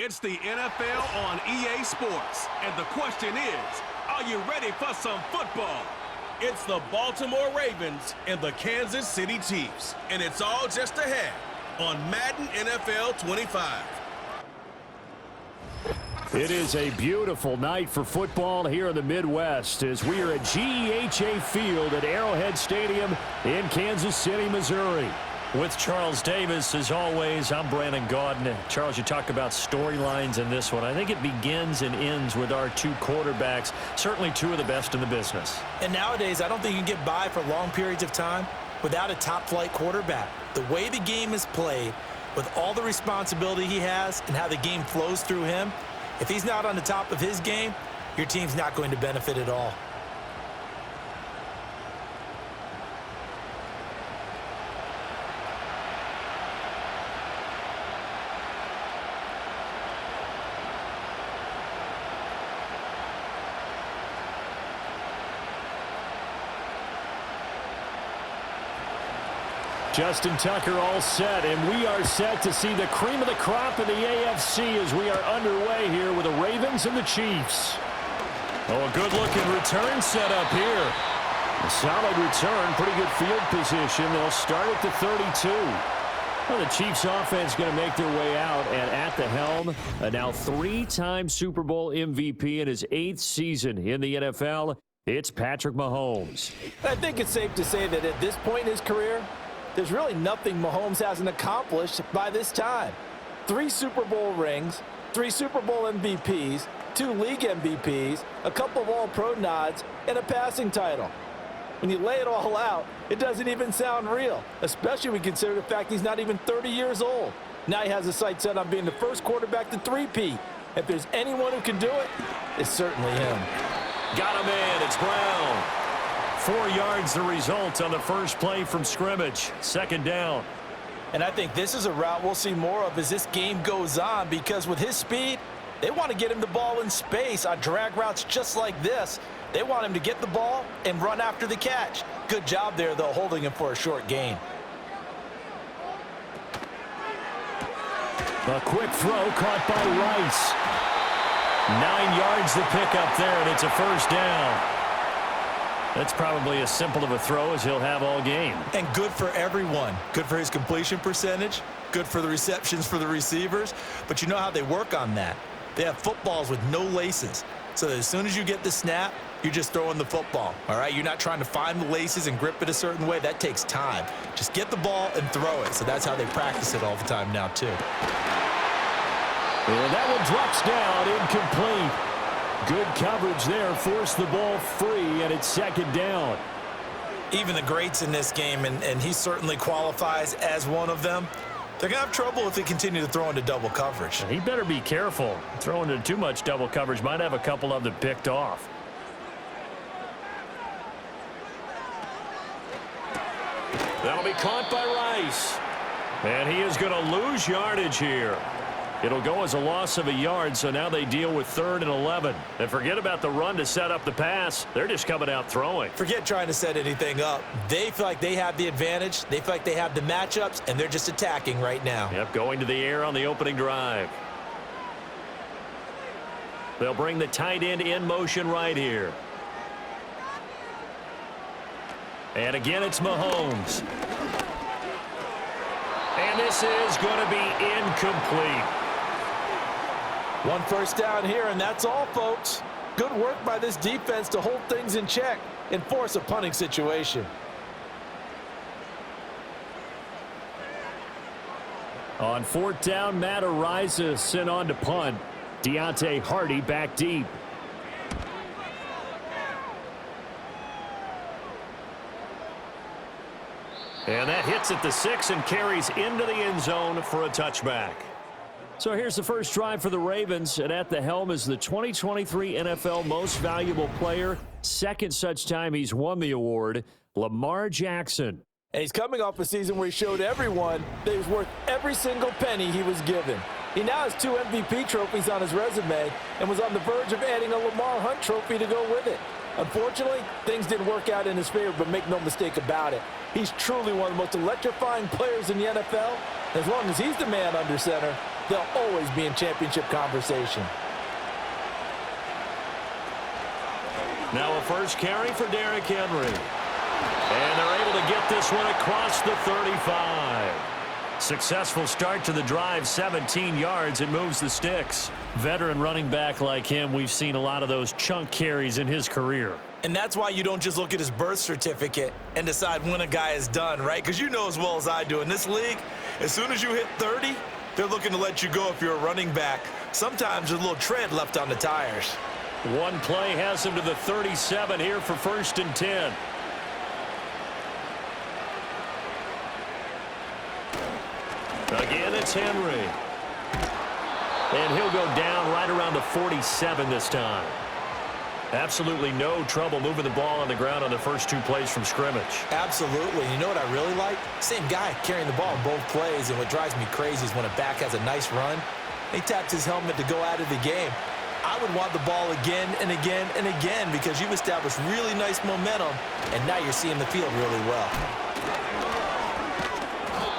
It's the NFL on EA Sports, and the question is, are you ready for some football? It's the Baltimore Ravens and the Kansas City Chiefs, and it's all just ahead on Madden NFL 25. It is a beautiful night for football here in the Midwest as we are at GEHA Field at Arrowhead Stadium in Kansas City, Missouri. With Charles Davis, as always, I'm Brandon Gaudin. Charles, you talk about storylines in this one. I think it begins and ends with our two quarterbacks, certainly two of the best in the business. And nowadays, I don't think you can get by for long periods of time without a top-flight quarterback. The way the game is played, with all the responsibility he has and how the game flows through him, if he's not on the top of his game, your team's not going to benefit at all. Justin Tucker all set, and we are set to see the cream of the crop in the AFC as we are underway here with the Ravens and the Chiefs. Oh, a good-looking return set up here. A solid return, pretty good field position. They'll start at the 32. Well, the Chiefs offense going to make their way out, and at the helm, a now three-time Super Bowl MVP in his 8th season in the NFL, it's Patrick Mahomes. I think it's safe to say that at this point in his career, there's really nothing Mahomes hasn't accomplished by this time. 3 Super Bowl rings, 3 Super Bowl MVPs, 2 league MVPs, a couple of All-Pro nods, and a passing title. When you lay it all out, it doesn't even sound real, especially when you consider the fact he's not even 30 years old. Now he has his sights set on being the first quarterback to three-peat. If there's anyone who can do it, it's certainly him. Got him in. It's Brown. 4 yards the result on the first play from scrimmage. Second down. And I think this is a route we'll see more of as this game goes on, because with his speed, they want to get him the ball in space on drag routes just like this. They want him to get the ball and run after the catch. Good job there, though, holding him for a short gain. A quick throw caught by Rice. 9 yards to pick up there, and it's a first down. That's probably as simple of a throw as he'll have all game. And good for everyone. Good for his completion percentage. Good for the receptions for the receivers. But you know how they work on that. They have footballs with no laces. So that as soon as you get the snap, you're just throwing the football. All right? You're not trying to find the laces and grip it a certain way. That takes time. Just get the ball and throw it. So that's how they practice it all the time now, too. And that one drops down, incomplete. Good coverage there, forced the ball free, and it's second down. Even the greats in this game, and he certainly qualifies as one of them, they're going to have trouble if they continue to throw into double coverage. He better be careful. Throwing into too much double coverage might have a couple of them picked off. That'll be caught by Rice. And he is going to lose yardage here. It'll go as a loss of a yard, so now they deal with 3rd and 11. And forget about the run to set up the pass. They're just coming out throwing. Forget trying to set anything up. They feel like they have the advantage. They feel like they have the matchups, and they're just attacking right now. Yep, going to the air on the opening drive. They'll bring the tight end in motion right here. And again, it's Mahomes. And this is going to be incomplete. 1 first down here, and that's all, folks. Good work by this defense to hold things in check and force a punting situation. On 4th down, Matt Ariza sent on to punt. Deontay Hardy back deep. And that hits at the 6 and carries into the end zone for a touchback. So here's the first drive for the Ravens, and at the helm is the 2023 NFL Most Valuable Player. Second such time he's won the award, Lamar Jackson. And he's coming off a season where he showed everyone that he was worth every single penny he was given. He now has 2 MVP trophies on his resume and was on the verge of adding a Lamar Hunt trophy to go with it. Unfortunately, things didn't work out in his favor, but make no mistake about it. He's truly one of the most electrifying players in the NFL. As long as he's the man under center, they'll always be in championship conversation. Now a first carry for Derrick Henry. And they're able to get this one across the 35. Successful start to the drive, 17 yards. It moves the sticks. Veteran running back like him, we've seen a lot of those chunk carries in his career. And that's why you don't just look at his birth certificate and decide when a guy is done, right? Because you know as well as I do, in this league, as soon as you hit 30, they're looking to let you go if you're a running back. Sometimes there's a little tread left on the tires. One play has him to the 37 here for 1st and 10. Again, it's Henry. And he'll go down right around the 47 this time. Absolutely no trouble moving the ball on the ground on the first 2 plays from scrimmage. Absolutely. You know what I really like? Same guy carrying the ball in both plays, and what drives me crazy is when a back has a nice run, he taps his helmet to go out of the game. I would want the ball again and again and again because you've established really nice momentum, and now you're seeing the field really well.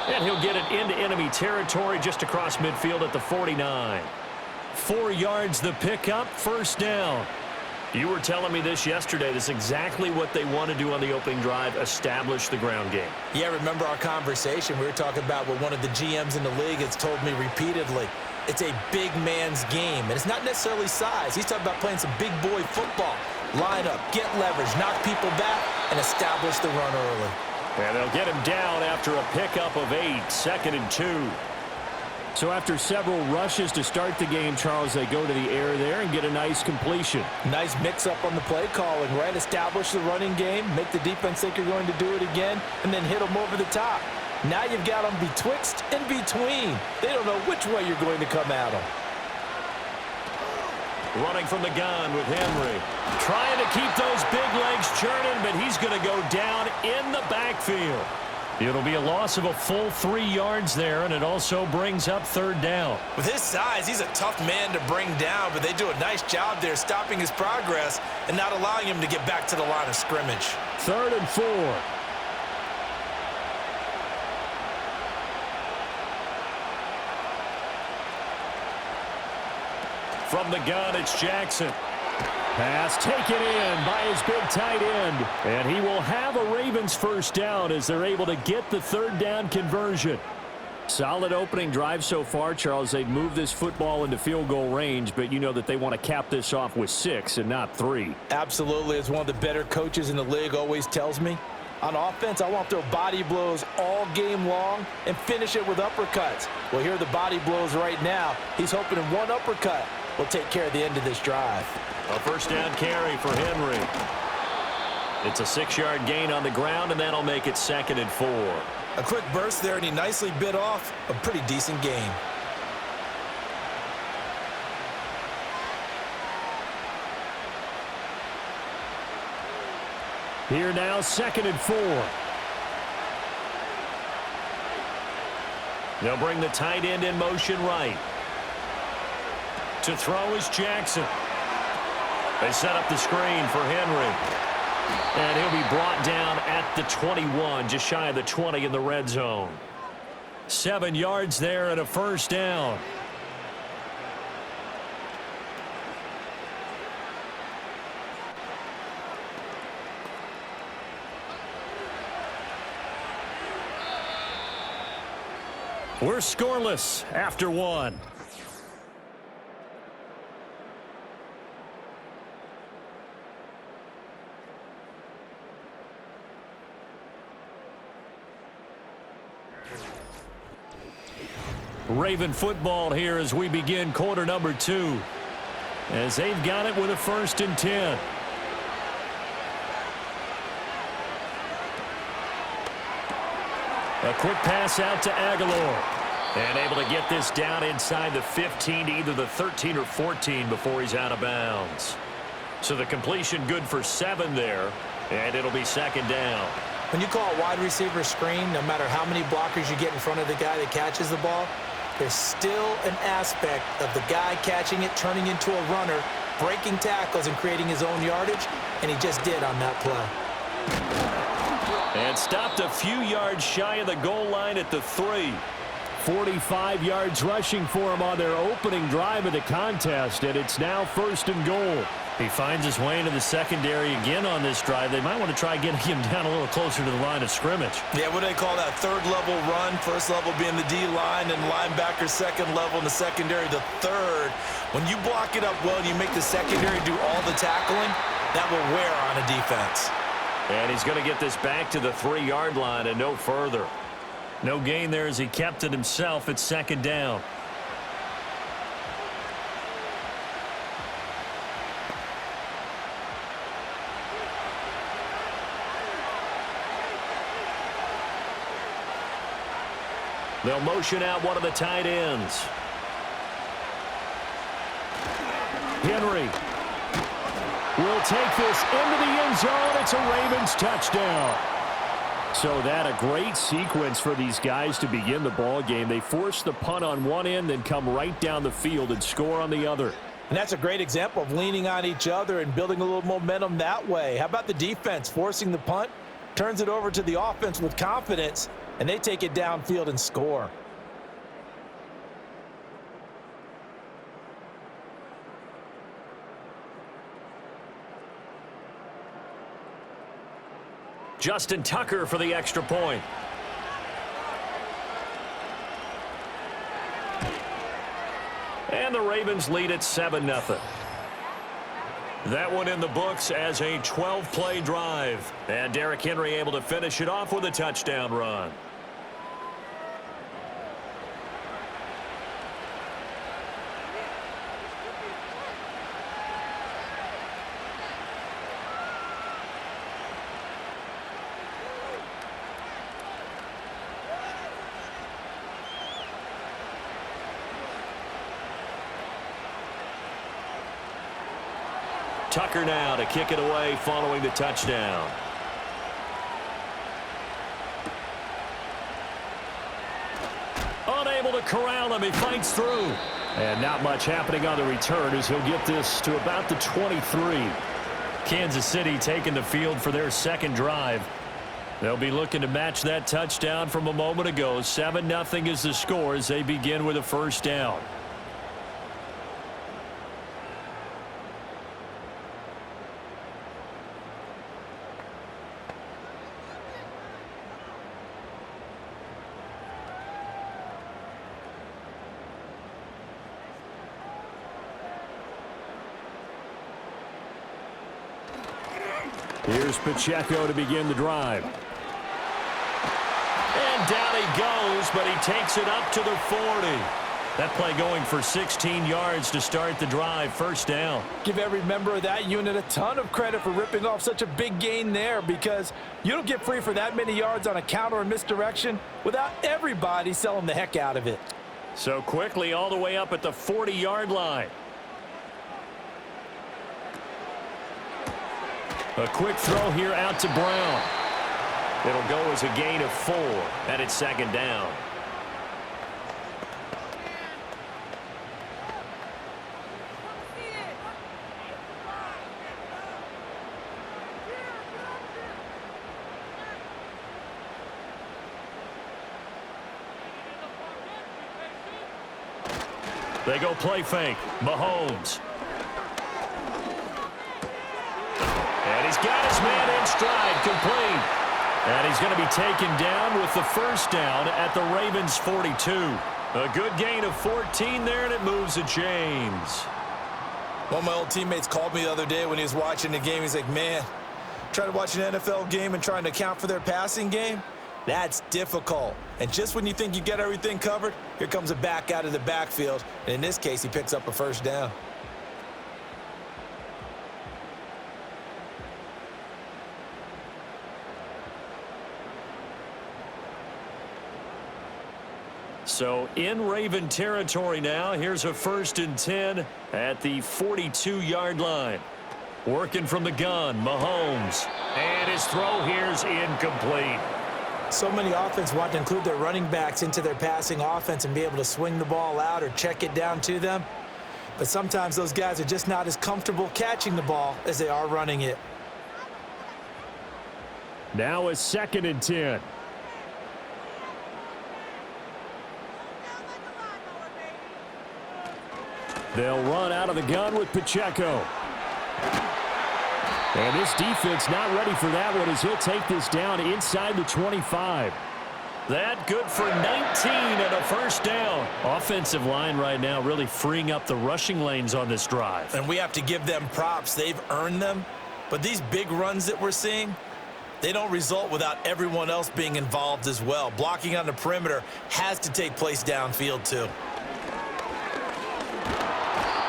And he'll get it into enemy territory just across midfield at the 49. 4 yards the pickup, 1st down. You were telling me this yesterday. This is exactly what they want to do on the opening drive, establish the ground game. Yeah, remember our conversation? We were talking about what one of the GMs in the league has told me repeatedly. It's a big man's game, and it's not necessarily size. He's talking about playing some big boy football. Line up, get leverage, knock people back, and establish the run early. And they'll get him down after a pickup of 8, 2nd and 2. So after several rushes to start the game, Charles, they go to the air there and get a nice completion. Nice mix-up on the play calling, right? Establish the running game, make the defense think you're going to do it again, and then hit them over the top. Now you've got them betwixt and between. They don't know which way you're going to come at them. Running from the gun with Henry. Trying to keep those big legs churning, but he's going to go down in the backfield. It'll be a loss of a full 3 yards there, and it also brings up 3rd down. With his size, he's a tough man to bring down, but they do a nice job there stopping his progress and not allowing him to get back to the line of scrimmage. 3rd and 4. From the gun, it's Jackson. Pass taken in by his big tight end. And he will have a Ravens 1st down as they're able to get the 3rd down conversion. Solid opening drive so far, Charles. They've moved this football into field goal range, but you know that they want to cap this off with 6 and not 3. Absolutely. As one of the better coaches in the league always tells me, on offense, I want to throw body blows all game long and finish it with uppercuts. Well, here are the body blows right now. He's hoping in one uppercut will take care of the end of this drive. A 1st down carry for Henry. It's a 6-yard gain on the ground, and that'll make it 2nd and 4. A quick burst there, and he nicely bit off a pretty decent gain. Here now, 2nd and 4. They'll bring the tight end in motion right. To throw is Jackson. They set up the screen for Henry. And he'll be brought down at the 21, just shy of the 20 in the red zone. 7 yards there and a 1st down. We're scoreless after 1. Raven football here as we begin quarter number 2. As they've got it with a 1st and 10. A quick pass out to Aguilar. And able to get this down inside the 15 to either the 13 or 14 before he's out of bounds. So the completion good for 7 there. And it'll be 2nd down. When you call a wide receiver screen, no matter how many blockers you get in front of the guy that catches the ball, there's still an aspect of the guy catching it, turning into a runner, breaking tackles and creating his own yardage, and he just did on that play. And stopped a few yards shy of the goal line at the 3. 45 yards rushing for him on their opening drive of the contest, and it's now 1st and goal. He finds his way into the secondary again on this drive. They might want to try getting him down a little closer to the line of scrimmage. Yeah, what do they call that? Third level run. First level being the D-line and linebacker. Second level in the secondary, the third. When you block it up well and you make the secondary do all the tackling, that will wear on a defense. And he's going to get this back to the 3-yard line and no further. No gain there as he kept it himself at 2nd down. They'll motion out one of the tight ends. Henry will take this into the end zone. It's a Ravens touchdown. So that a great sequence for these guys to begin the ball game. They force the punt on one end, then come right down the field and score on the other. And that's a great example of leaning on each other and building a little momentum that way. How about the defense forcing the punt, turns it over to the offense with confidence, and they take it downfield and score. Justin Tucker for the extra point. And the Ravens lead at 7-0. That one in the books as a 12-play drive. And Derrick Henry able to finish it off with a touchdown run. Tucker now to kick it away following the touchdown. Unable to corral him. He fights through. And not much happening on the return as he'll get this to about the 23. Kansas City taking the field for their second drive. They'll be looking to match that touchdown from a moment ago. 7-0 is the score as they begin with a 1st down. Here's Pacheco to begin the drive. And down he goes, but he takes it up to the 40. That play going for 16 yards to start the drive. 1st down. Give every member of that unit a ton of credit for ripping off such a big gain there, because you don't get free for that many yards on a counter or misdirection without everybody selling the heck out of it. So quickly all the way up at the 40-yard line. A quick throw here out to Brown. It'll go as a gain of 4, and it's 2nd down. They go play fake. Mahomes. And he's got his man in stride, complete. And he's going to be taken down with the 1st down at the Ravens' 42. A good gain of 14 there, and it moves the chains. One of my old teammates called me the other day when he was watching the game. He's like, man, trying to watch an NFL game and trying to account for their passing game, that's difficult. And just when you think you get everything covered, here comes a back out of the backfield. And in this case, he picks up a 1st down. So in Raven territory now. Here's a 1st and 10 at the 42-yard line. Working from the gun, Mahomes. And his throw here's incomplete. So many offenses want to include their running backs into their passing offense and be able to swing the ball out or check it down to them. But sometimes those guys are just not as comfortable catching the ball as they are running it. Now a 2nd and 10. They'll run out of the gun with Pacheco. And this defense not ready for that one as he'll take this down inside the 25. That good for 19 and a first down. Offensive line right now really freeing up the rushing lanes on this drive. And we have to give them props. They've earned them. But these big runs that we're seeing, they don't result without everyone else being involved as well. Blocking on the perimeter has to take place downfield too.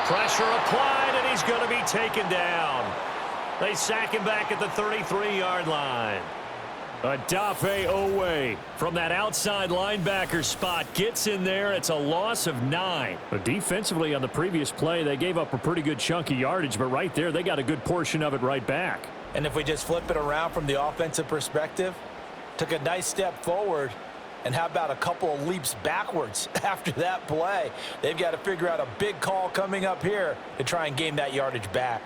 Pressure applied, and he's going to be taken down. They sack him back at the 33-yard line. Adafe Owe from that outside linebacker spot gets in there. It's a loss of 9. But defensively on the previous play, they gave up a pretty good chunk of yardage, but right there, they got a good portion of it right back. And if we just flip it around from the offensive perspective, took a nice step forward, and how about a couple of leaps backwards after that play? They've got to figure out a big call coming up here to try and gain that yardage back.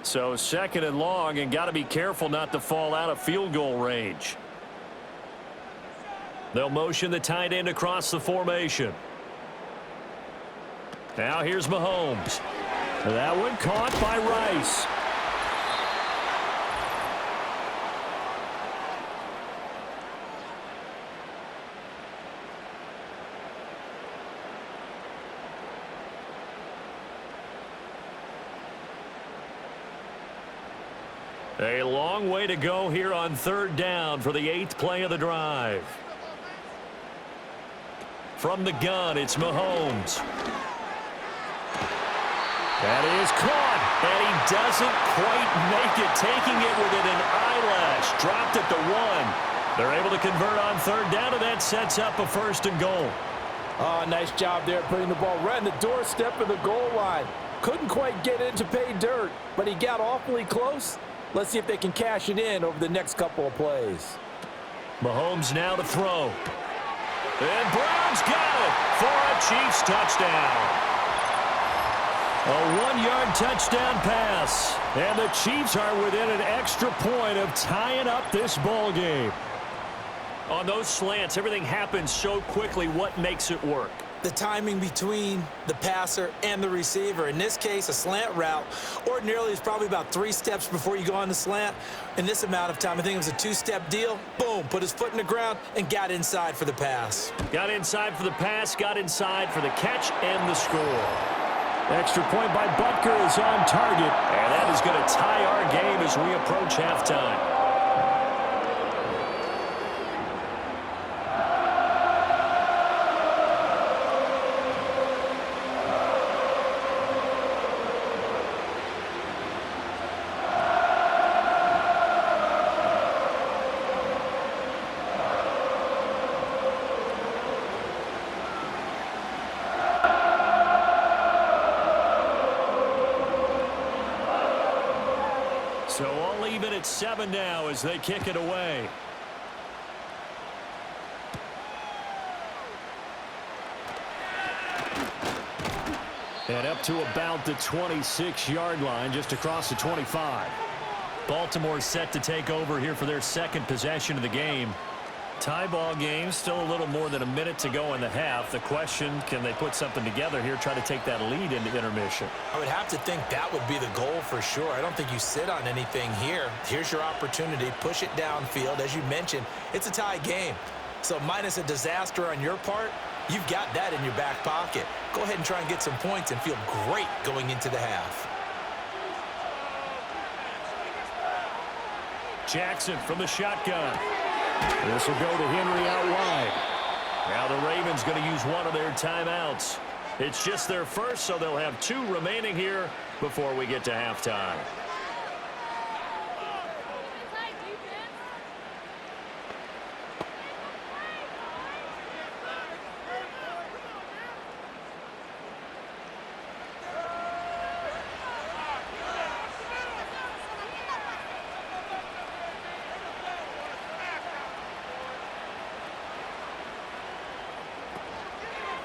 So 2nd and long, and got to be careful not to fall out of field goal range. They'll motion the tight end across the formation. Now here's Mahomes. That one caught by Rice. A long way to go here on 3rd down for the 8th play of the drive. From the gun, it's Mahomes. That is caught. And he doesn't quite make it, taking it within an eyelash. Dropped at the 1. They're able to convert on 3rd down, and that sets up a 1st and goal. Oh, nice job there putting the ball right in the doorstep of the goal line. Couldn't quite get in to pay dirt, but he got awfully close. Let's see if they can cash it in over the next couple of plays. Mahomes now to throw. And Brown's got it for a Chiefs touchdown. A 1-yard touchdown pass. And the Chiefs are within an extra point of tying up this ball game. On those slants, everything happens so quickly. What makes it work? The timing between the passer and the receiver. In this case, a slant route ordinarily is probably about 3 steps before you go on the slant. In this amount of time, I think it was a 2-step deal. Boom, put his foot in the ground and got inside for the pass. Got inside for the pass, got inside for the catch and the score. Extra point by Butker is on target. And that is going to tie our game as we approach halftime. So all even at 7 now as they kick it away. And up to about the 26-yard line, just across the 25. Baltimore set to take over here for their 2nd possession of the game. Tie ball game, still a little more than a minute to go in the half. The question, can they put something together here, try to take that lead into intermission? I would have to think that would be the goal for sure. I don't think you sit on anything here. Here's your opportunity. Push it downfield. As you mentioned, it's a tie game. So minus a disaster on your part, you've got that in your back pocket. Go ahead and try and get some points and feel great going into the half. Jackson from the shotgun. This will go to Henry out wide. Now the Ravens going to use one of their timeouts. It's just their first, so they'll have 2 remaining here before we get to halftime.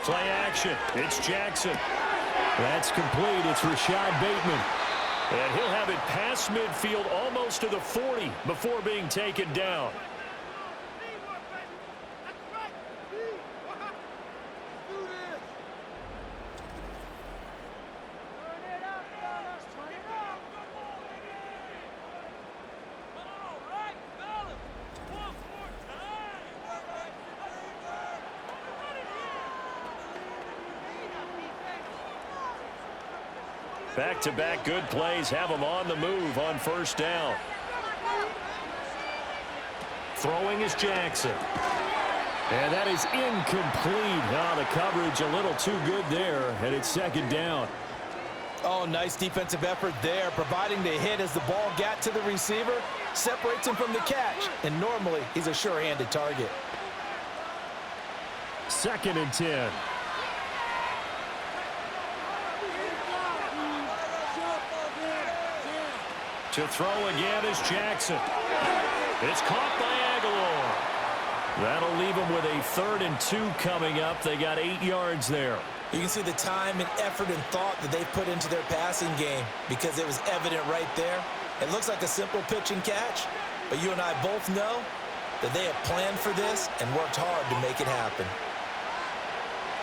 Play action. It's Jackson. That's complete. It's Rashad Bateman. And he'll have it past midfield almost to the 40 before being taken down. Back-to-back good plays have them on the move on first down. Throwing is Jackson. And that is incomplete. Oh, the coverage a little too good there, and it's second down. Oh, nice defensive effort there, providing the hit as the ball got to the receiver, separates him from the catch, and normally he's a sure-handed target. 2nd and 10. To throw again is Jackson. It's caught by Aguilar. That'll leave them with a 3rd and 2 coming up. They got 8 yards there. You can see the time and effort and thought that they put into their passing game because it was evident right there. It looks like a simple pitch and catch, but you and I both know that they have planned for this and worked hard to make it happen.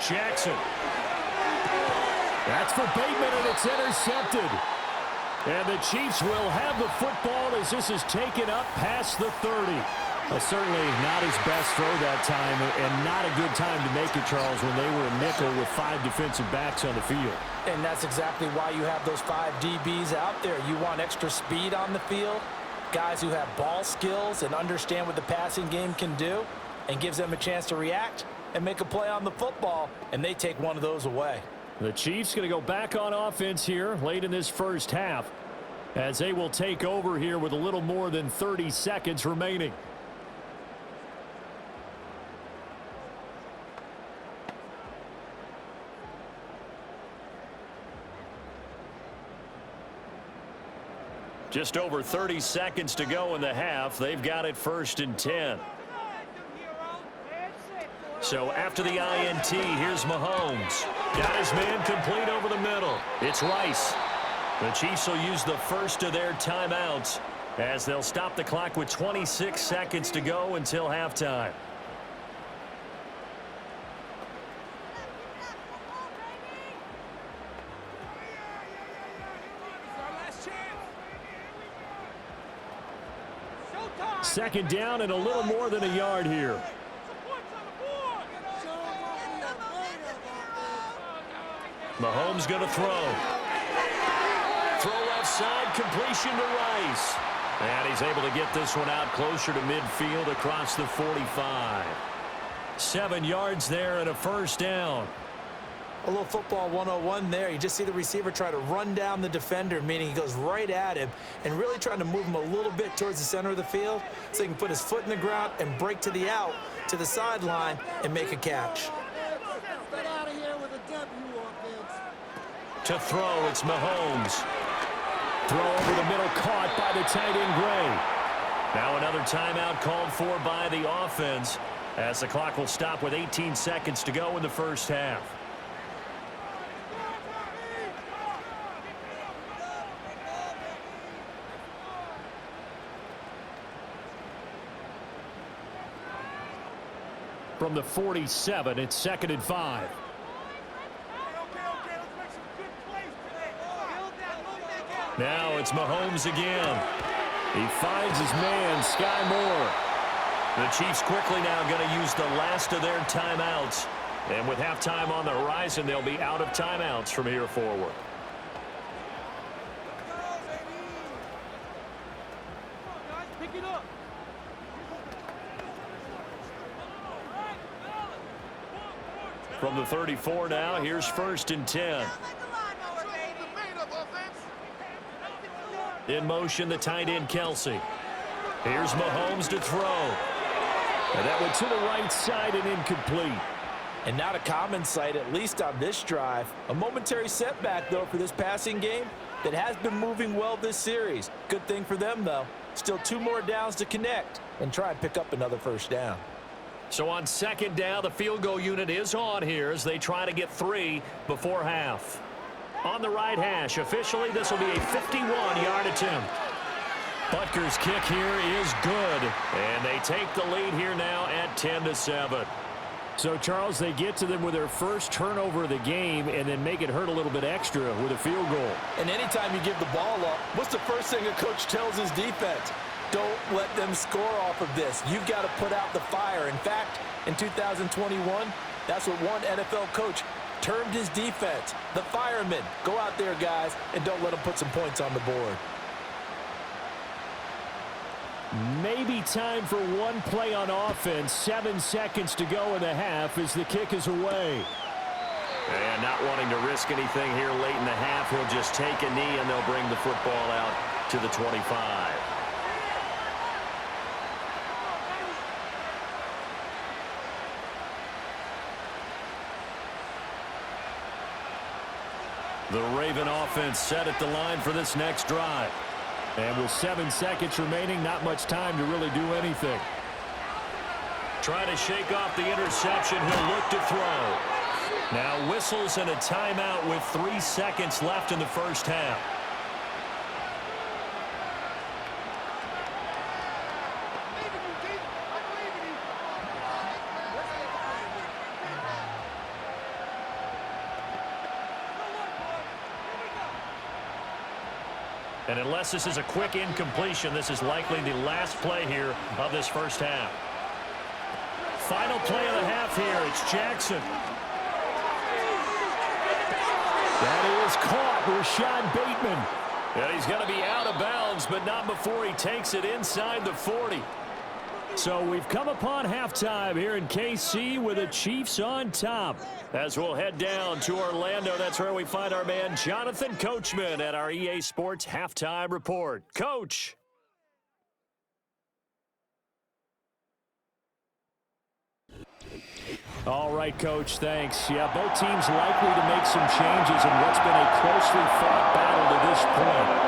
Jackson. That's for Bateman, and it's intercepted. And the Chiefs will have the football as this is taken up past the 30. Certainly not his best throw that time, and not a good time to make it, Charles, when they were a nickel with 5 defensive backs on the field. And that's exactly why you have those 5 DBs out there. You want extra speed on the field, guys who have ball skills and understand what the passing game can do, and gives them a chance to react and make a play on the football, and they take one of those away. The Chiefs going to go back on offense here late in this first half as they will take over here with a little more than 30 seconds remaining. Just over 30 seconds to go in the half. They've got it 1st and 10. So after the INT, here's Mahomes. Got his man complete over the middle. It's Rice. The Chiefs will use the first of their timeouts as they'll stop the clock with 26 seconds to go until halftime. Second down and a little more than a yard here. Mahomes going to throw. Throw left side, completion to Rice. And he's able to get this one out closer to midfield across the 45. 7 yards there and a first down. A little football 101 there. You just see the receiver try to run down the defender, meaning he goes right at him and really trying to move him a little bit towards the center of the field so he can put his foot in the ground and break to the out, to the sideline, and make a catch. To throw, it's Mahomes. Throw over the middle, caught by the tight end Gray. Now another timeout called for by the offense as the clock will stop with 18 seconds to go in the first half. From the 47, it's 2nd and 5. Now it's Mahomes again. He finds his man, Sky Moore. The Chiefs quickly now going to use the last of their timeouts. And with halftime on the horizon, they'll be out of timeouts from here forward. From the 34 now, here's 1st and 10. In motion, the tight end, Kelsey. Here's Mahomes to throw. And that went to the right side and incomplete. And not a common sight, at least on this drive. A momentary setback, though, for this passing game that has been moving well this series. Good thing for them, though. Still 2 more downs to connect and try and pick up another first down. So on 2nd down, the field goal unit is on here as they try to get 3 before half. On the right hash, officially, this will be a 51-yard attempt. Butker's kick here is good, and they take the lead here now at 10-7. So, Charles, they get to them with their first turnover of the game and then make it hurt a little bit extra with a field goal. And anytime you give the ball up, what's the first thing a coach tells his defense? Don't let them score off of this. You've got to put out the fire. In fact, in 2021, that's what one NFL coach termed his defense, the firemen. Go out there, guys, and don't let them put some points on the board. Maybe time for one play on offense. 7 seconds to go in the half as the kick is away. And not wanting to risk anything here late in the half, he'll just take a knee and they'll bring the football out to the 25. The Raven offense set at the line for this next drive. And with 7 seconds remaining, not much time to really do anything. Trying to shake off the interception, he'll look to throw. Now whistles and a timeout with 3 seconds left in the first half. And unless this is a quick incompletion, this is likely the last play here of this first half. Final play of the half here. It's Jackson. That is caught. Rashad Bateman. And he's going to be out of bounds, but not before he takes it inside the 40. So we've come upon halftime here in KC with the Chiefs on top. As we'll head down to Orlando, that's where we find our man Jonathan Coachman at our EA Sports Halftime Report. Coach. All right, Coach, thanks. Yeah, both teams likely to make some changes in what's been a closely fought battle to this point.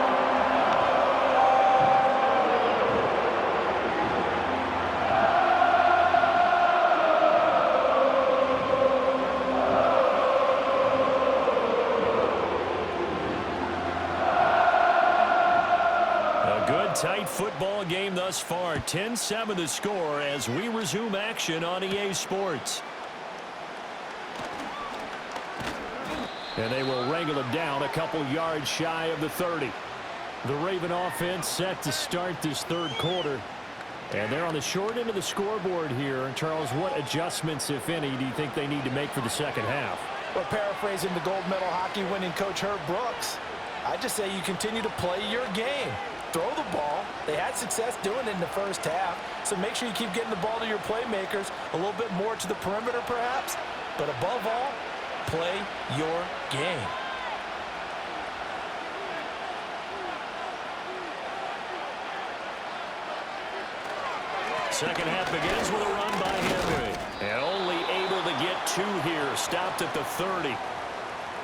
Tight football game thus far. 10-7 the score as we resume action on EA Sports. And they will wrangle it down a couple yards shy of the 30. The Raven offense set to start this third quarter. And they're on the short end of the scoreboard here. Charles, what adjustments, if any, do you think they need to make for the second half? Well, paraphrasing the gold medal hockey winning coach Herb Brooks, I just say you continue to play your game. Throw the ball. They had success doing it in the first half, so make sure you keep getting the ball to your playmakers, a little bit more to the perimeter perhaps, but above all, play your game. Second half begins with a run by Henry. And only able to get 2 here, stopped at the 30.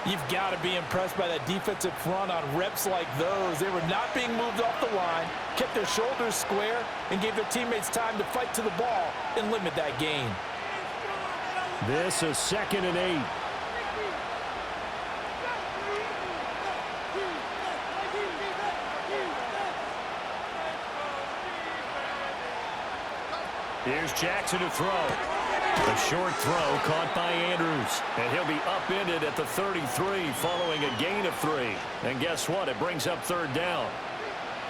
You've got to be impressed by that defensive front on reps like those. They were not being moved off the line, kept their shoulders square, and gave their teammates time to fight to the ball and limit that gain. This is 2nd and 8. Here's Jackson to throw. A short throw caught by Andrews. And he'll be upended at the 33 following a gain of 3. And guess what? It brings up 3rd down.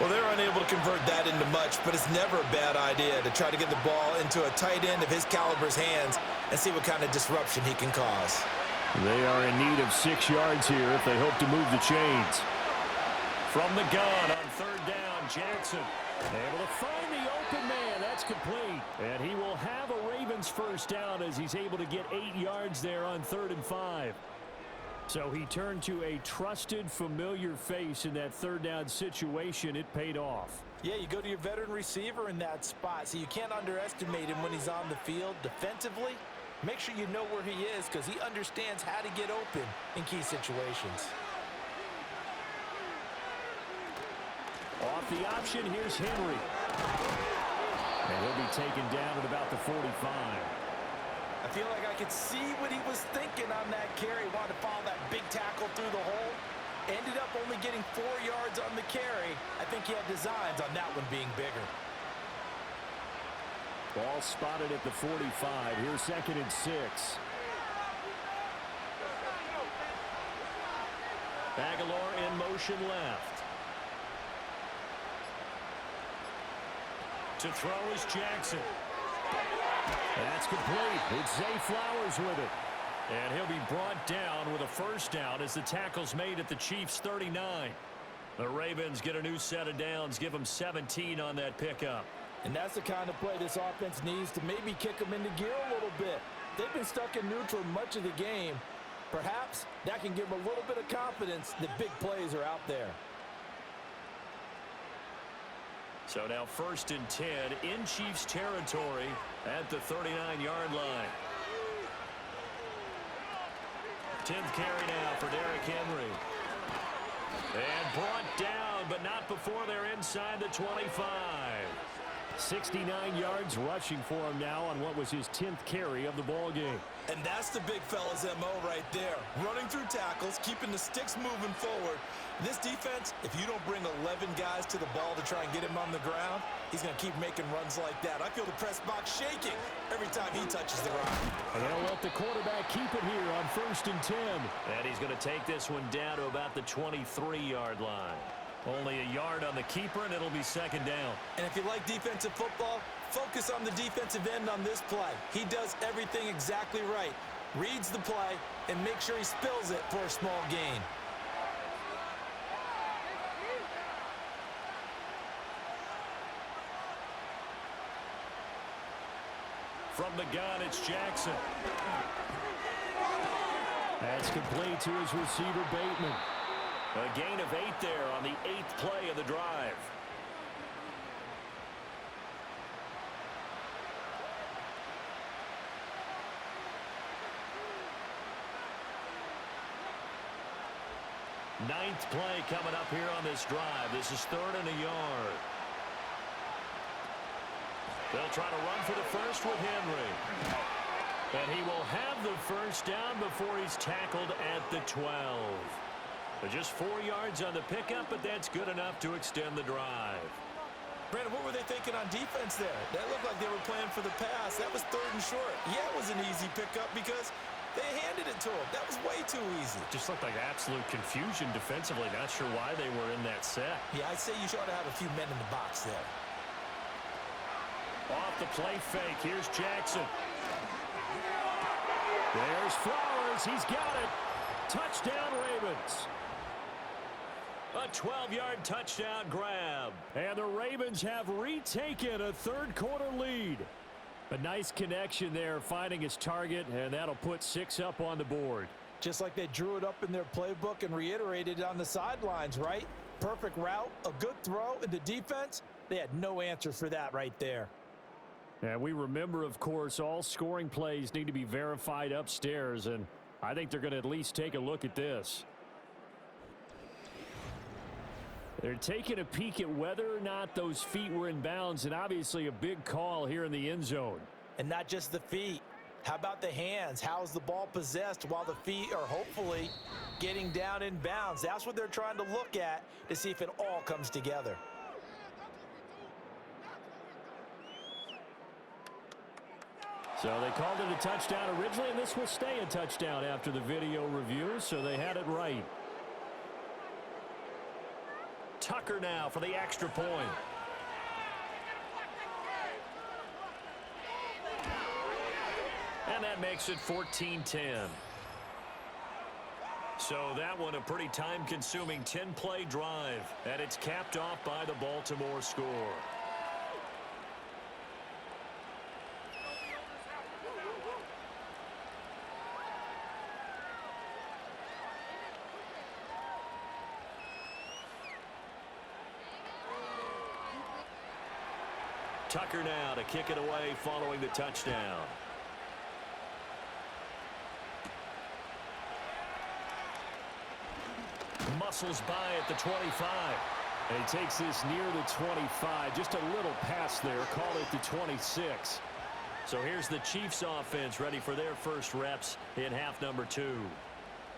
Well, they're unable to convert that into much, but it's never a bad idea to try to get the ball into a tight end of his caliber's hands and see what kind of disruption he can cause. They are in need of 6 yards here if they hope to move the chains. From the gun on 3rd down, Jackson. Able to find the open man. That's complete. And he will have a Ravens first down as he's able to get 8 yards there on 3rd and 5. So he turned to a trusted, familiar face in that 3rd down situation. It paid off. Yeah, you go to your veteran receiver in that spot, so you can't underestimate him when he's on the field defensively. Make sure you know where he is because he understands how to get open in key situations. Off the option, here's Henry. And he'll be taken down at about the 45. I feel like I could see what he was thinking on that carry. Wanted to follow that big tackle through the hole. Ended up only getting 4 yards on the carry. I think he had designs on that one being bigger. Ball spotted at the 45. Here's 2nd and 6. Aguilar in motion left. To throw is Jackson. That's complete. It's Zay Flowers with it. And he'll be brought down with a first down as the tackle's made at the Chiefs' 39. The Ravens get a new set of downs, give them 17 on that pickup. And that's the kind of play this offense needs to maybe kick them into gear a little bit. They've been stuck in neutral much of the game. Perhaps that can give them a little bit of confidence that big plays are out there. So now 1st and 10 in Chiefs territory at the 39-yard line. 10th carry now for Derrick Henry. And brought down, but not before they're inside the 25. 69 yards rushing for him now on what was his 10th carry of the ball game. And that's the big fella's MO right there. Running through tackles, keeping the sticks moving forward. This defense, if you don't bring 11 guys to the ball to try and get him on the ground, he's going to keep making runs like that. I feel the press box shaking every time he touches the ground. And they'll let the quarterback keep it here on 1st and 10. And he's going to take this one down to about the 23-yard line. Only a yard on the keeper, and it'll be 2nd down. And if you like defensive football, focus on the defensive end on this play. He does everything exactly right. Reads the play and make sure he spills it for a small gain. From the gun, it's Jackson. That's complete to his receiver, Bateman. A gain of 8 there on the 8th play of the drive. Ninth play coming up here on this drive. This is 3rd and a yard. They'll try to run for the first with Henry. And he will have the first down before he's tackled at the 12. But just 4 yards on the pickup, but that's good enough to extend the drive. Brandon, what were they thinking on defense there? That looked like they were playing for the pass. That was 3rd and short. Yeah, it was an easy pickup because they handed it to him. That was way too easy. Just looked like absolute confusion defensively. Not sure why they were in that set. Yeah, I'd say you ought to have a few men in the box there. Off the play fake. Here's Jackson. There's Flowers. He's got it. Touchdown, Ravens. A 12-yard touchdown grab. And the Ravens have retaken a 3rd quarter lead. A nice connection there, finding his target, and that'll put 6 up on the board. Just like they drew it up in their playbook and reiterated it on the sidelines, right? Perfect route, a good throw, and the defense, they had no answer for that right there. And we remember, of course, all scoring plays need to be verified upstairs, and I think they're going to at least take a look at this. They're taking a peek at whether or not those feet were in bounds, and obviously a big call here in the end zone. And not just the feet. How about the hands? How's the ball possessed while the feet are hopefully getting down in bounds? That's what they're trying to look at to see if it all comes together. So they called it a touchdown originally, and this will stay a touchdown after the video review, so they had it right. Tucker now for the extra point. And that makes it 14-10. So that one a pretty time-consuming 10-play drive, and it's capped off by the Baltimore score. Tucker now to kick it away following the touchdown. Muscles by at the 25. And he takes this near the 25. Just a little pass there. Call it the 26. So here's the Chiefs offense ready for their first reps in half number 2.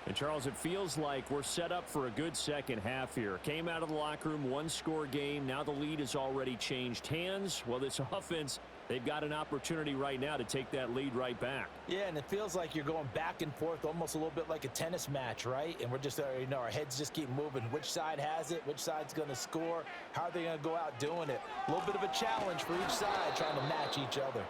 And, Charles, it feels like we're set up for a good second half here. Came out of the locker room, one-score game. Now the lead has already changed hands. Well, this offense, they've got an opportunity right now to take that lead right back. Yeah, and it feels like you're going back and forth almost a little bit like a tennis match, right? And we're just, our heads just keep moving. Which side has it? Which side's going to score? How are they going to go out doing it? A little bit of a challenge for each side trying to match each other.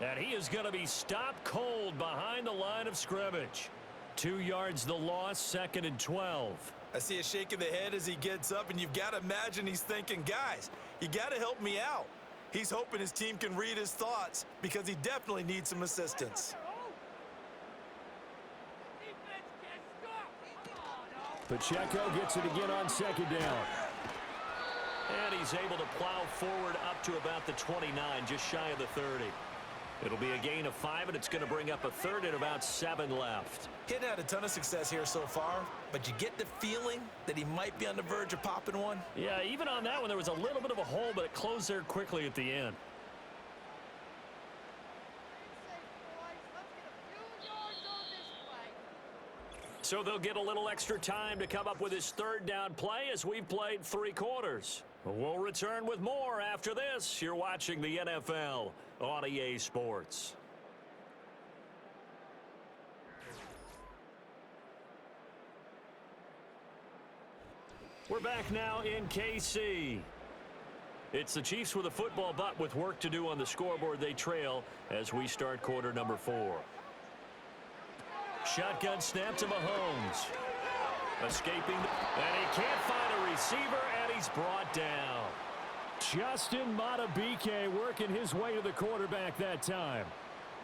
And he is going to be stopped cold behind the line of scrimmage. 2 yards the loss, 2nd and 12. I see a shake of the head as he gets up, and you've got to imagine he's thinking, guys, you got to help me out. He's hoping his team can read his thoughts because he definitely needs some assistance. Pacheco gets it again on 2nd down. And he's able to plow forward up to about the 29, just shy of the 30. It'll be a gain of 5, and it's going to bring up a 3rd and about 7 left. He hadn't had a ton of success here so far, but you get the feeling that he might be on the verge of popping one. Yeah, even on that one, there was a little bit of a hole, but it closed there quickly at the end. So they'll get a little extra time to come up with his 3rd down play as we've played 3 quarters. We'll return with more after this. You're watching the NFL on EA Sports. We're back now in KC. It's the Chiefs with a football, but with work to do on the scoreboard. They trail as we start quarter number 4. Shotgun snap to Mahomes. Escaping, and he can't find a receiver, and he's brought down. Justin Madubuike working his way to the quarterback that time.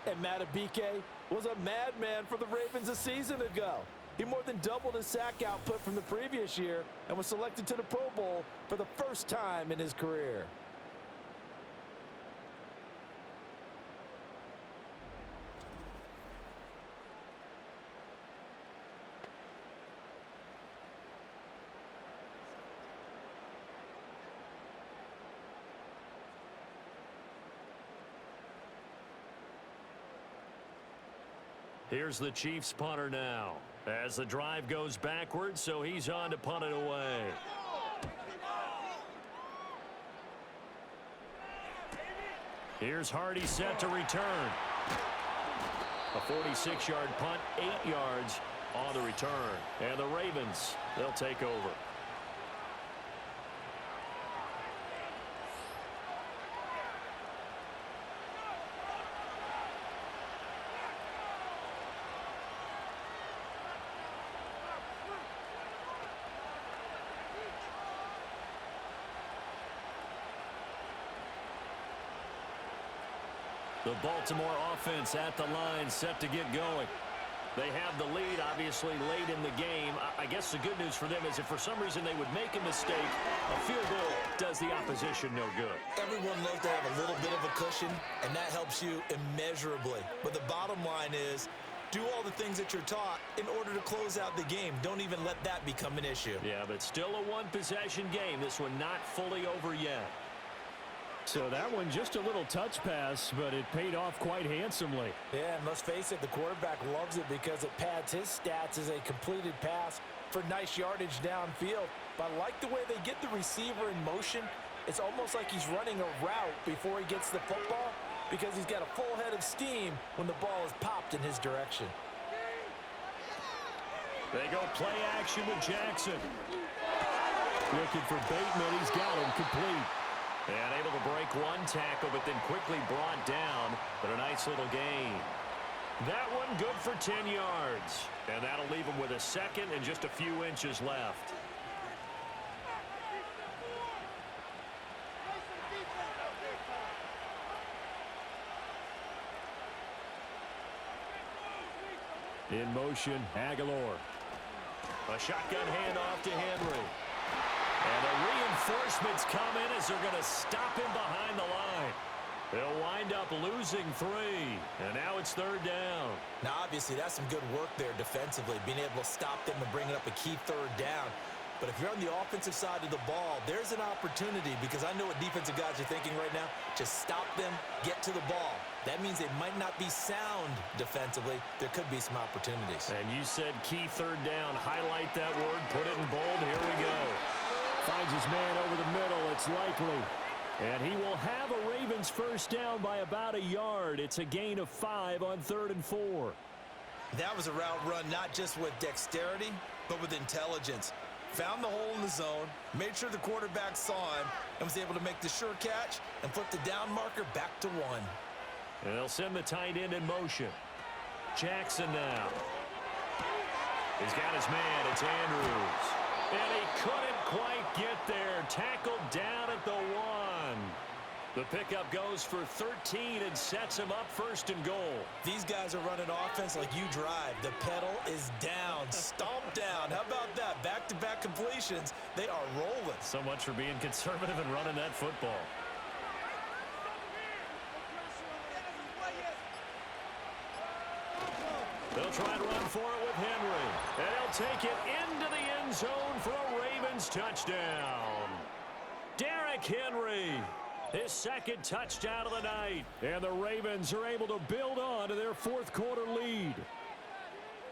And Madubuike was a madman for the Ravens a season ago. He more than doubled his sack output from the previous year and was selected to the Pro Bowl for the first time in his career. Here's the Chiefs punter now as the drive goes backwards, so he's on to punt it away. Here's Hardy set to return. A 46-yard punt, 8 yards on the return. And the Ravens, they'll take over. The Baltimore offense at the line, set to get going. They have the lead, obviously, late in the game. I guess the good news for them is if for some reason they would make a mistake, a field goal does the opposition no good. Everyone loves to have a little bit of a cushion, and that helps you immeasurably. But the bottom line is, do all the things that you're taught in order to close out the game. Don't even let that become an issue. Yeah, but still a one-possession game. This one not fully over yet. So that one just a little touch pass, but it paid off quite handsomely. Yeah, and let's face it, the quarterback loves it because it pads his stats as a completed pass for nice yardage downfield. But I like the way they get the receiver in motion. It's almost like he's running a route before he gets the football because he's got a full head of steam when the ball is popped in his direction. They go play action with Jackson. Looking for Bateman. He's got him complete. And able to break one tackle, but then quickly brought down. But a nice little gain. That one good for 10 yards. And that'll leave him with a second and just a few inches left. In motion, Aguilar. A shotgun handoff to Henry. And the reinforcements come in as they're going to stop him behind the line. They'll wind up losing 3. And now it's 3rd down. Now, obviously, that's some good work there defensively, being able to stop them and bringing up a key 3rd down. But if you're on the offensive side of the ball, there's an opportunity because I know what defensive guys are thinking right now. Just stop them, get to the ball. That means they might not be sound defensively. There could be some opportunities. And you said key 3rd down. Highlight that word. Put it in bold. Here we go. Finds his man over the middle. It's likely. And he will have a Ravens first down by about a yard. It's a gain of 5 on 3rd and 4. That was a route run not just with dexterity, but with intelligence. Found the hole in the zone, made sure the quarterback saw him, and was able to make the sure catch and flip the down marker back to 1. And they'll send the tight end in motion. Jackson now. He's got his man. It's Andrews. And he couldn't quite get there. Tackled down at the 1. The pickup goes for 13 and sets him up first and goal. These guys are running offense like you drive. The pedal is down, stomp down. How about that? Back-to-back completions. They are rolling. So much for being conservative and running that football. They'll try and run for it with Henry. And he'll take it into the end zone for a Ravens touchdown. Derrick Henry, his second touchdown of the night. And the Ravens are able to build on to their fourth quarter lead.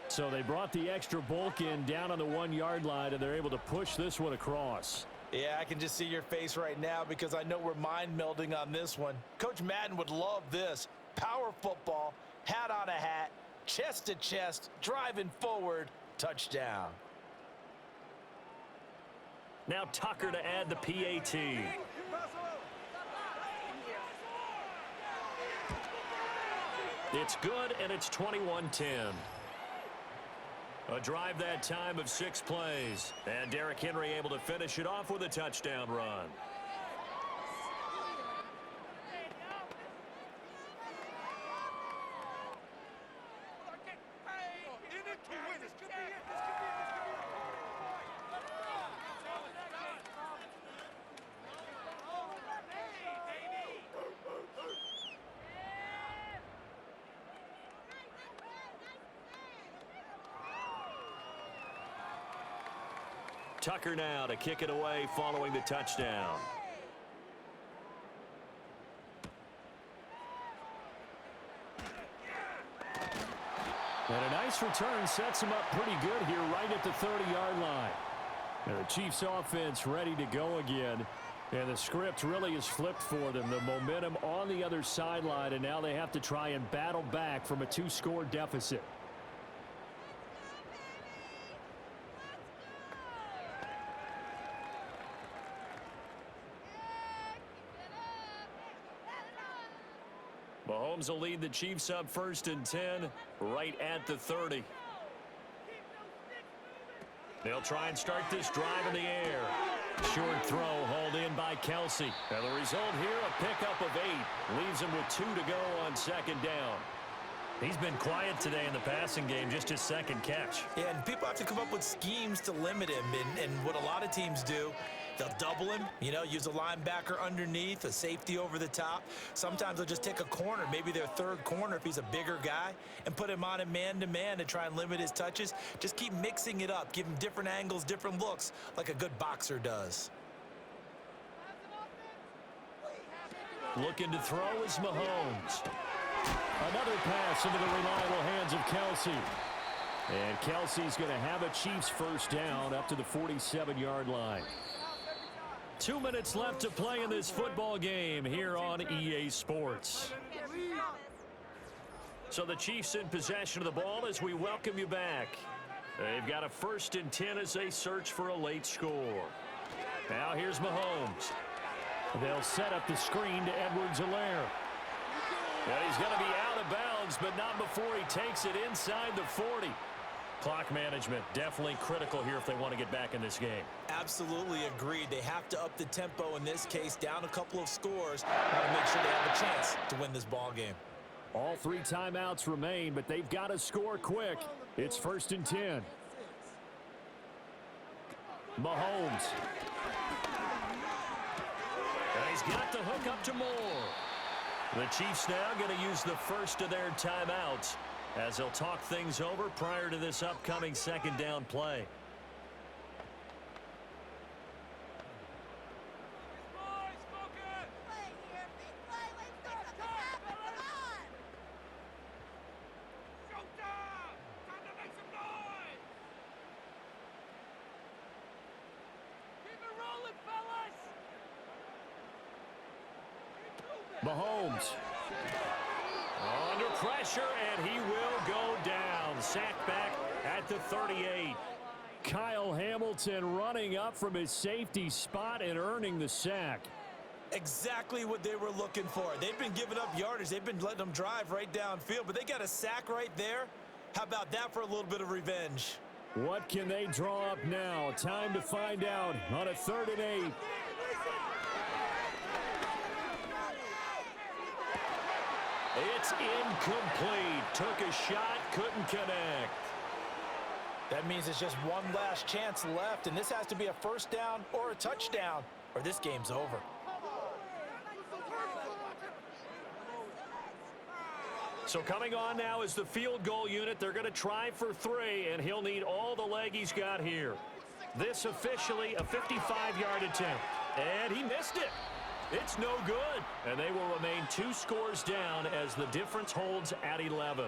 So they brought the extra bulk in down on the 1-yard line, and they're able to push this one across. Yeah, I can just see your face right now because I know we're mind melding on this one. Coach Madden would love this. Power football, hat on a hat, chest to chest, driving forward, touchdown. Now Tucker to add the PAT. It's good, and it's 21-10. A drive that time of 6 plays. And Derrick Henry able to finish it off with a touchdown run. Tucker now to kick it away following the touchdown. And a nice return sets him up pretty good here right at the 30-yard line. And the Chiefs offense ready to go again. And the script really is flipped for them. The momentum on the other sideline, and now they have to try and battle back from a 2-score deficit. Mahomes will lead the Chiefs up 1st and 10 right at the 30. They'll try and start this drive in the air. Short throw hauled in by Kelsey. And the result here, a pickup of 8. Leaves him with 2 to go on 2nd down. He's been quiet today in the passing game, just his 2nd catch. Yeah, and people have to come up with schemes to limit him. And what a lot of teams do, they'll double him, use a linebacker underneath, a safety over the top. Sometimes they'll just take a corner, maybe their 3rd corner if he's a bigger guy, and put him on a man-to-man to try and limit his touches. Just keep mixing it up, give him different angles, different looks, like a good boxer does. Looking to throw is Mahomes. Another pass into the reliable hands of Kelsey. And Kelsey's going to have a Chiefs 1st down up to the 47-yard line. 2 minutes left to play in this football game here on EA Sports. So the Chiefs in possession of the ball as we welcome you back. They've got a 1st and 10 as they search for a late score. Now here's Mahomes. They'll set up the screen to Edwards-Helaire. And he's going to be out of bounds, but not before he takes it inside the 40. Clock management definitely critical here if they want to get back in this game. Absolutely agreed. They have to up the tempo in this case, down a couple of scores. Want to make sure they have a chance to win this ball game. All 3 timeouts remain, but they've got to score quick. It's 1st and 10. Mahomes. And he's got the hook up to Moore. The Chiefs now going to use the first of their timeouts as they'll talk things over prior to this upcoming 2nd down play. Mahomes. Under pressure, and he will go down. Sacked back at the 38. Kyle Hamilton running up from his safety spot and earning the sack. Exactly what they were looking for. They've been giving up yardage. They've been letting them drive right downfield, but they got a sack right there. How about that for a little bit of revenge? What can they draw up now? Time to find out on a 3rd and 8. It's incomplete. Took a shot, couldn't connect. That means it's just one last chance left, and this has to be a first down or a touchdown, or this game's over. So coming on now is the field goal unit. They're going to try for 3, and he'll need all the leg he's got here. This officially a 55-yard attempt, and he missed it. It's no good, and they will remain 2 scores down as the difference holds at 11.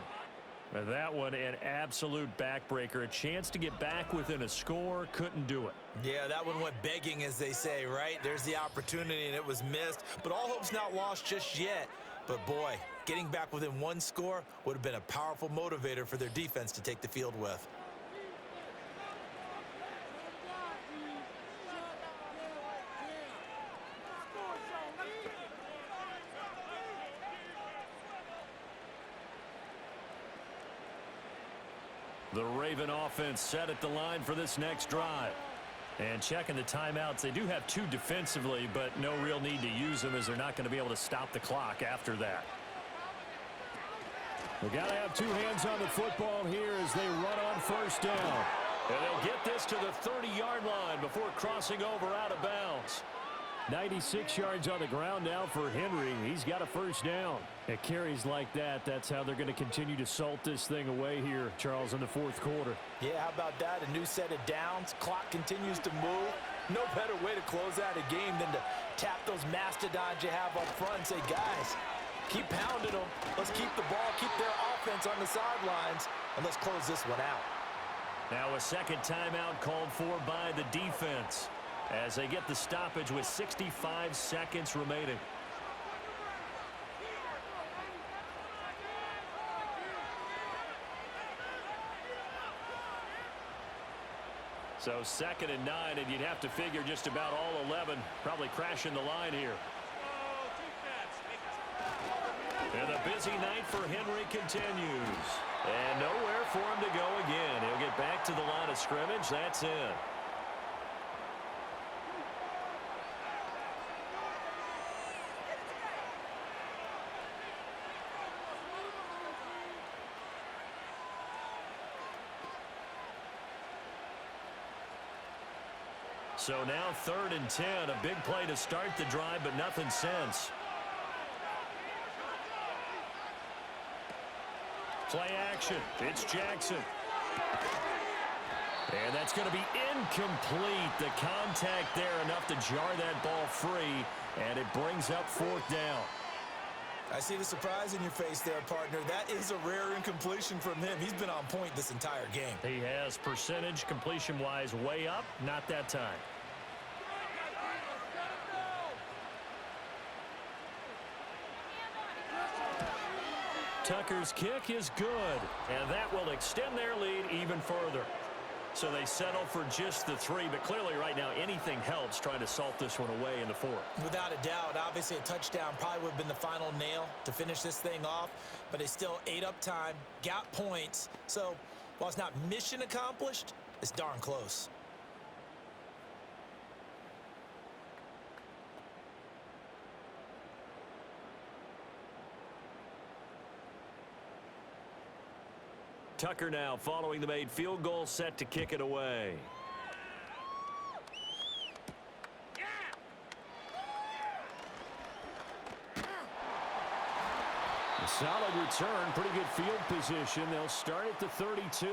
And that one an absolute backbreaker. A chance to get back within a score, couldn't do it. Yeah, that one went begging, as they say, right? There's the opportunity, and it was missed. But all hope's not lost just yet. But, boy, getting back within 1 score would have been a powerful motivator for their defense to take the field with. The Raven offense set at the line for this next drive. And checking the timeouts, they do have 2 defensively, but no real need to use them as they're not going to be able to stop the clock after that. They got to have 2 hands on the football here as they run on first down. And they'll get this to the 30-yard line before crossing over out of bounds. 96 yards on the ground now for Henry. He's got a first down. At carries like that, that's how they're going to continue to salt this thing away here, Charles, in the 4th quarter. Yeah, how about that? A new set of downs. Clock continues to move. No better way to close out a game than to tap those mastodons you have up front and say, guys, keep pounding them. Let's keep the ball, keep their offense on the sidelines, and let's close this one out. Now a second timeout called for by the defense as they get the stoppage with 65 seconds remaining. So 2nd and 9, and you'd have to figure just about all 11 probably crashing the line here. And the busy night for Henry continues. And nowhere for him to go again. He'll get back to the line of scrimmage. That's in. So now 3rd and 10. A big play to start the drive, but nothing since. Play action. It's Jackson. And that's going to be incomplete. The contact there enough to jar that ball free, and it brings up 4th down. I see the surprise in your face there, partner. That is a rare incompletion from him. He's been on point this entire game. He has percentage completion-wise way up. Not that time. Tucker's kick is good, and that will extend their lead even further. So they settle for just the 3, but clearly right now anything helps trying to salt this one away in the 4th. Without a doubt, obviously a touchdown probably would have been the final nail to finish this thing off, but they still ate up time, got points. So while it's not mission accomplished, it's darn close. Tucker now following the made field goal, set to kick it away. A solid return, pretty good field position. They'll start at the 32.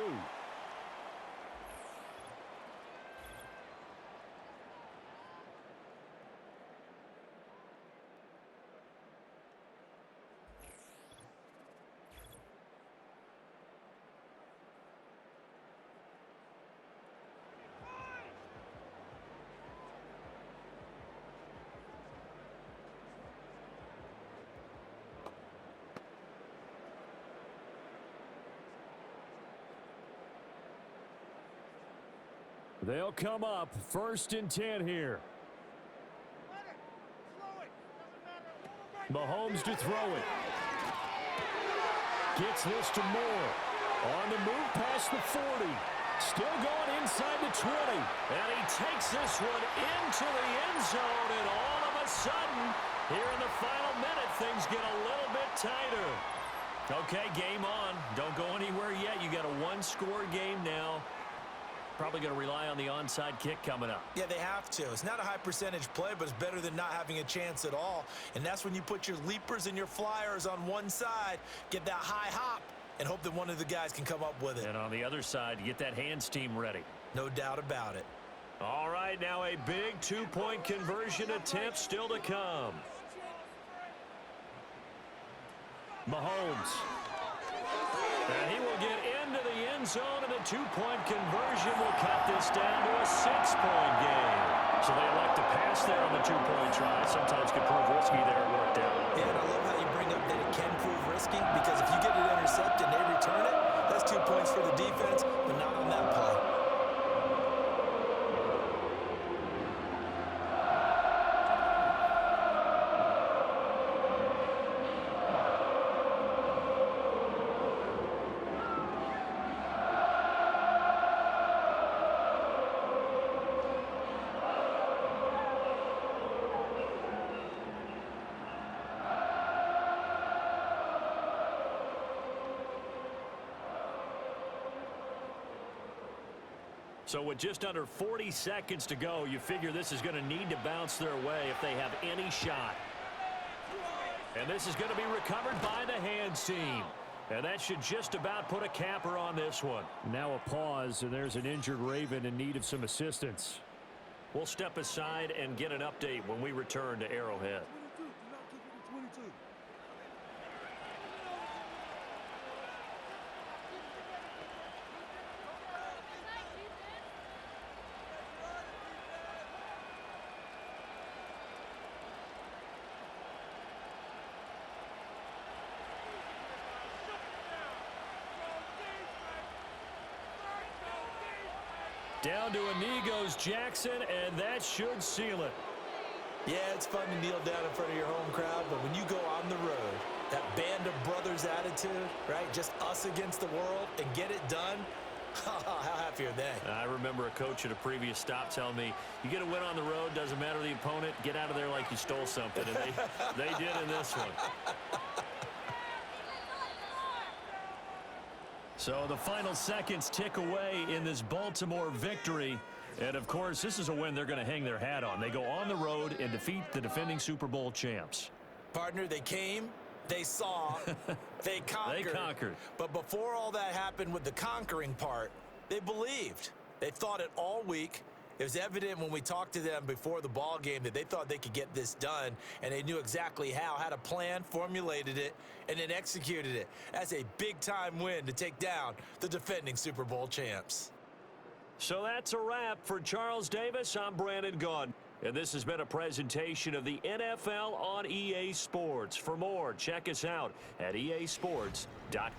They'll come up 1st and 10 here. Mahomes to throw it. Gets this to Moore. On the move past the 40. Still going inside the 20. And he takes this one into the end zone, and all of a sudden, here in the final minute, things get a little bit tighter. Okay, game on. Don't go anywhere yet. You got a one-score game now. Probably going to rely on the onside kick coming up. Yeah, they have to. It's not a high-percentage play, but it's better than not having a chance at all. And that's when you put your leapers and your flyers on one side, get that high hop, and hope that one of the guys can come up with it. And on the other side, get that hands team ready. No doubt about it. All right, now a big two-point conversion attempt still to come. Mahomes. And he will get into the end zone, and a two-point conversion will cut this down to a 6-point game. So they elect to pass there on the two-point try. Sometimes could prove risky there. It worked out. Yeah, and I love how you bring up that it can prove risky, because if you get it intercepted and they return it, that's 2 points for the defense, but not on that play. So with just under 40 seconds to go, you figure this is going to need to bounce their way if they have any shot. And this is going to be recovered by the hands team. And that should just about put a capper on this one. Now a pause, and there's an injured Raven in need of some assistance. We'll step aside and get an update when we return to Arrowhead. Down to a knee goes Jackson, and that should seal it. Yeah, it's fun to kneel down in front of your home crowd, but when you go on the road, that band of brothers attitude, right? Just us against the world and get it done. How happy are they? I remember a coach at a previous stop telling me, you get a win on the road, doesn't matter the opponent, get out of there like you stole something. And they did in this one. So the final seconds tick away in this Baltimore victory. And, of course, this is a win they're going to hang their hat on. They go on the road and defeat the defending Super Bowl champs. Partner, they came, they saw, they conquered. They conquered. But before all that happened with the conquering part, they believed. They thought it all week. It was evident when we talked to them before the ball game that they thought they could get this done, and they knew exactly how, had a plan, formulated it, and then executed it. That's a big-time win to take down the defending Super Bowl champs. So that's a wrap for Charles Davis. I'm Brandon Gaudin, and this has been a presentation of the NFL on EA Sports. For more, check us out at easports.com.